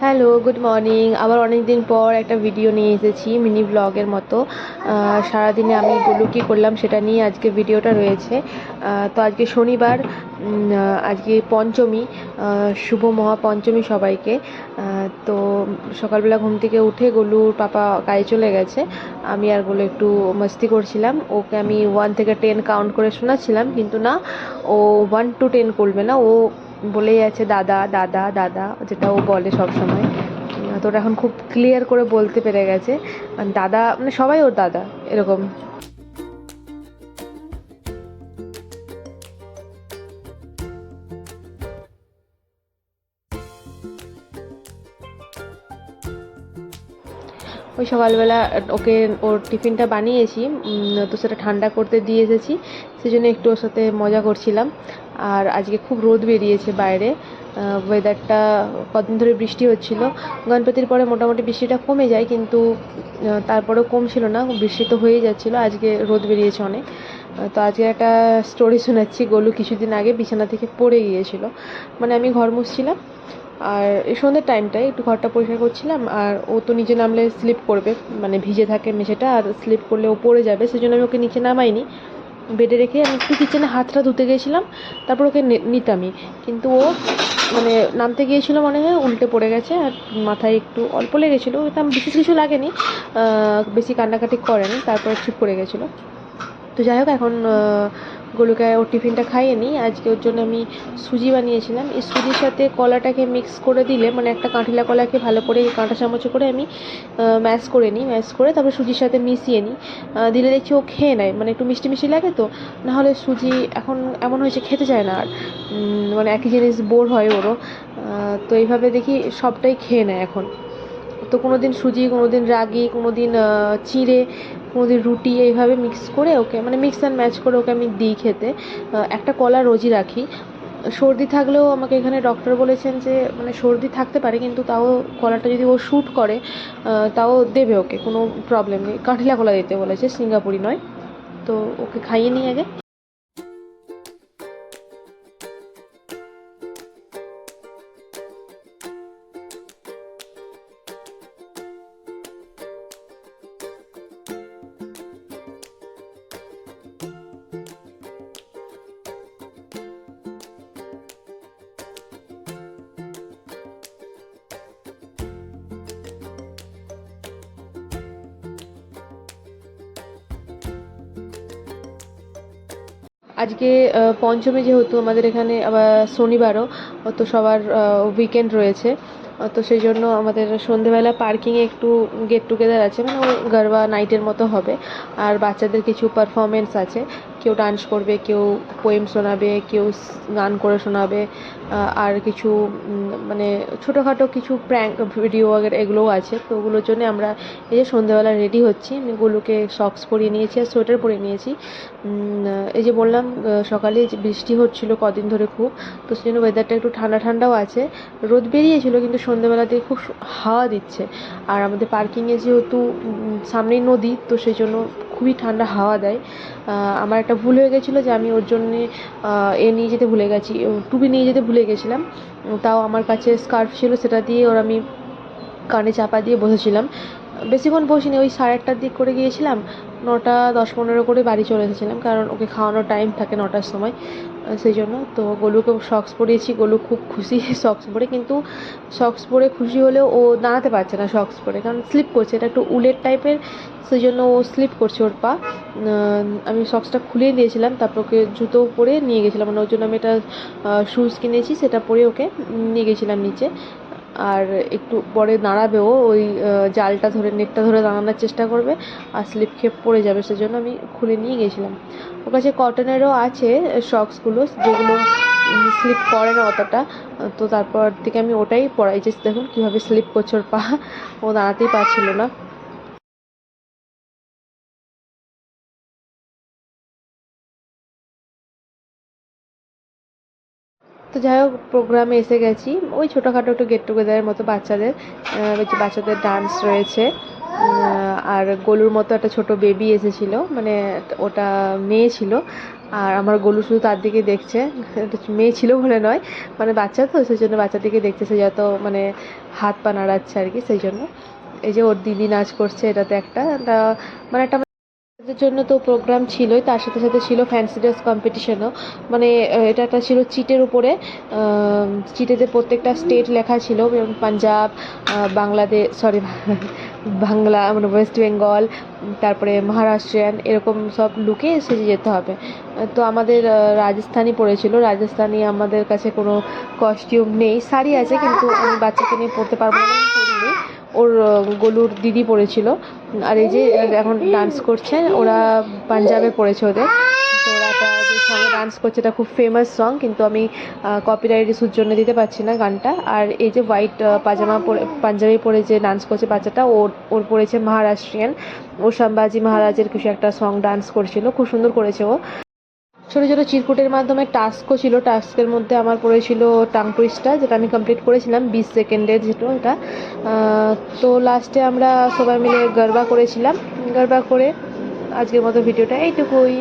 Hello, good morning. আবার অনেক দিন পর একটা ভিডিও নিয়ে এসেছি, মিনি ব্লগের মতো। সারাদিনে আমি কী করলাম সেটা নিয়ে আজকে ভিডিওটা রয়েছে। তো আজকে শনিবার, আজকে পঞ্চমী, শুভ মহাপঞ্চমী সবাইকে। তো সকালবেলা ঘুম থেকে উঠে গলুর পাপা কাজে চলে গেছে। আমি আর গলু একটু মস্তি করছিলাম। ওকে আমি 1 থেকে 10 কাউন্ট করে শোনাচ্ছিলাম, কিন্তু না, ও 1 to 10 করবে না। ও বলেই আছে দাদা দাদা দাদা, যেটা ও বলে সব সময়। তো ওরা এখন খুব ক্লিয়ার করে বলতে পেরে গেছে দাদা, মানে সবাই ওর দাদা এরকম। ওই সকালবেলা ওকে ওর টিফিনটা বানিয়েছি, তো সেটা ঠান্ডা করতে দিয়ে এসেছি, সেই জন্য একটু ওর সাথে মজা করছিলাম। আর আজকে খুব রোদ বেরিয়েছে বাইরে। ওয়েদারটা, কদিন ধরে বৃষ্টি হচ্ছিল, গণপতির পরে মোটামুটি বৃষ্টিটা কমে যায়, কিন্তু তারপরেও কমছিল না, বৃষ্টি তো হয়েই যাচ্ছিলো। আজকে রোদ বেরিয়েছে অনেক। তো আজকে একটা স্টোরি শোনাচ্ছি। গলু কিছুদিন আগে বিছানা থেকে পড়ে গিয়েছিল, মানে আমি ঘর মুছছিলাম, আর এই সন্ধ্যের টাইমটায় একটু ঘরটা পরিষ্কার করছিলাম, আর ও তো নিচে নামলে স্লিপ করবে, মানে ভিজে থাকে মেঝেটা, আর স্লিপ করলে ও পড়ে যাবে, সেজন্য আমি ওকে নিচে নামাইনি, বেডে রেখে আমি একটু কিচেনে হাতটা ধুতে গিয়েছিলাম, তারপর ওকে নিতামই। কিন্তু ও মানে নামতে গিয়েছিল, মনে হয় উল্টে পড়ে গেছে, আর মাথায় একটু অল্প লেগেছিলো, তেমন বিশেষ কিছু লাগেনি, বেশি কান্নাকাটি করেনি, তারপর ঠিক পড়ে গেছিলো। তো যাই হোক, এখন গোলুকে ওর টিফিনটা খাইয়ে নিই। আজকে ওর জন্য আমি সুজি বানিয়েছিলাম। এই সুজির সাথে কলাটাকে মিক্স করে দিলে, মানে একটা কাঁঠিলা কলাকে ভালো করে কাঁটা চামচে করে আমি ম্যাশ করে নিই, ম্যাশ করে তারপরে সুজির সাথে মিশিয়ে নিই। দিলে দেখছি ও খেয়ে নেয়, মানে একটু মিষ্টি মিষ্টি লাগে তো। নাহলে সুজি এখন এমন হয়েছে খেতে চায় না আর, মানে একই জিনিস বোর হয় ওরও। তো এইভাবে দেখি সবটাই খেয়ে নেয় এখন। তো কোনো দিন সুজি, কোনো দিন রাগি, কোনো দিন চিঁড়ে, কোনো দিন রুটি, এইভাবে মিক্স করে ওকে, মানে মিক্স অ্যান্ড ম্যাচ করে ওকে আমি দিই খেতে। একটা কলা রোজই রাখি। সর্দি থাকলেও আমাকে এখানে ডক্টর বলেছেন যে, মানে সর্দি থাকতে পারে, কিন্তু তাও কলাটা যদি ও শ্যুট করে তাও দেবে ওকে, কোনো প্রবলেম নেই। কাঠিলা কলা দিতে বলেছে, সিঙ্গাপুরি নয়। তো ওকে খাইয়ে নিই আগে। আজকে পঞ্চমী, যেহেতু আমাদের এখানে আবার শনিবারও, তো সবার উইকেন্ড রয়েছে। তো সেই জন্য আমাদের সন্ধেবেলা পার্কিংয়ে একটু গেট টুগেদার আছে, মানে ওই গরবা নাইটের মতো হবে। আর বাচ্চাদের কিছু পারফরমেন্স আছে, কেউ ডান্স করবে, কেউ পোয়েম শোনাবে, কেউ গান করে শোনাবে, আর কিছু মানে ছোটোখাটো কিছু প্র্যাঙ্ক ভিডিও এগুলোও আছে। তো ওগুলোর জন্য আমরা এই যে সন্ধেবেলা রেডি হচ্ছি। আমি ওগুলোকে সক্স পরিয়ে নিয়েছি আর সোয়েটার পরিয়ে নিয়েছি। এই যে বললাম সকালে যে বৃষ্টি হচ্ছিলো কদিন ধরে খুব, তো সেই জন্য ওয়েদারটা একটু ঠান্ডা ঠান্ডাও আছে। রোদ বেরিয়েছিল, কিন্তু সন্ধ্যেবেলা থেকে খুব হাওয়া দিচ্ছে। আর আমাদের পার্কিংয়ে যেহেতু সামনেই নদী, তো সেই জন্য খুবই ঠান্ডা হাওয়া দেয়। আমার একটা ভুল হয়ে গেছিলো যে আমি ওর জন্যে নিয়ে যেতে ভুলে গেছি, টুপি নিয়ে যেতে ভুলে গেছিলাম। তাও আমার কাছে স্কার্ফ ছিল, সেটা দিয়ে ওর আমি কানে চাপা দিয়ে বসেছিলাম। বেশিক্ষণ বসিনি, ওই 8:30টার দিক করে গিয়েছিলাম, 9টা 10-15 করে বাড়ি চলে এসেছিলাম, কারণ ওকে খাওয়ানোর টাইম থাকে 9টার সময়, সেই জন্য। তো গলুকে সক্স পরিয়েছি, গলু খুব খুশি সক্স পরে, কিন্তু সক্স পরে খুশি হলেও ও দাঁড়াতে পারছে না সক্স পরে, কারণ স্লিপ করছে, এটা একটু উলের টাইপের, সেই জন্য ও স্লিপ করছে ওর পা। আমি সক্সটা খুলিয়ে দিয়েছিলাম, তারপর ওকে জুতো পরে নিয়ে গেছিলাম, মানে ওর জন্য আমি একটা শ্যুজ কিনেছি, সেটা পরে ওকে নিয়ে গেছিলাম নিচে। আর একটু পরে দাঁড়াবেও, ওই জালটা ধরে, নেটটা ধরে দাঁড়ানোর চেষ্টা করবে, আর স্লিপ খেয়ে পড়ে যাবে, সেজন্য আমি খুলে নিয়ে গেছিলাম। ওর কাছে কটনেরও আছে সক্সগুলো, যেগুলো স্লিপ করে না অতটা। তো তারপর থেকে আমি ওটাই পরাই। যে দেখুন কীভাবে স্লিপ করছে ওর পা, ও দাঁড়াতেই পারছিল না। তো যাই হোক, প্রোগ্রামে এসে গেছি। ওই ছোটোখাটো একটু গেট টুগেদারের মতো বাচ্চাদের, বাচ্চাদের ডান্স রয়েছে। আর গলুর মতো একটা ছোট বেবি এসেছিলো, মানে ওটা মেয়ে ছিল। আর আমার গোলু শুধু তার দিকে দেখছে, একটা মেয়ে ছিল বলে নয়, মানে বাচ্চা তো সেই জন্য বাচ্চার দিকে দেখছে, সে যত মানে হাত পা নাড়াচ্ছে আর কি, সেই জন্য। এই যে ওর দিদি নাচ করছে, এটাতে একটা মানে একটা এদের জন্য তো প্রোগ্রাম ছিলই, তার সাথে সাথে ছিল ফ্যান্সি ড্রেস কম্পিটিশনও। মানে এটা একটা ছিল চিটের উপরে, চিটেতে প্রত্যেকটা স্টেট লেখা ছিল, যেমন পাঞ্জাব, বাংলাদেশ, সরি বাংলা মানে ওয়েস্ট বেঙ্গল, তারপরে মহারাষ্ট্রিয়ান, এরকম সব লুকে সেজে যেতে হবে। তো আমাদের রাজস্থানি পড়েছিল, রাজস্থানি আমাদের কাছে কোনো কস্টিউম নেই, শাড়ি আছে কিন্তু আমি বাচ্চাকে নিয়ে পরতে পারবো না, আমি পরিনি। ওর গোলুর দিদি পড়েছিল। আর এই যে এখন ডান্স করছে, ওরা পাঞ্জাবে পড়েছে ওদের, তো ওরা একটা যে সঙ্গে ডান্স করছে এটা খুব ফেমাস সং, কিন্তু আমি কপিরাইট ইস্যুর জন্য দিতে পারছি না গানটা। আর এই যে হোয়াইট পাজামা পরে পাঞ্জাবি পরে যে ডান্স করছে বাচ্চাটা, ওর পড়েছে মহারাষ্ট্রিয়ান, ও সম্ভাজি মহারাজের কিছু একটা সং ডান্স করছিল, খুব সুন্দর করেছে ও। ছোটো ছোটো চিরকুটের মাধ্যমে টাস্কও ছিল, টাস্কের মধ্যে আমার পড়েছিল টাং টুইস্টার, যেটা আমি কমপ্লিট করেছিলাম 20 সেকেন্ডের, যেটা ওটা। তো লাস্টে আমরা সবাই মিলে গরবা করেছিলাম, গরবা করে আজকের মতো ভিডিওটা এইটুকুই।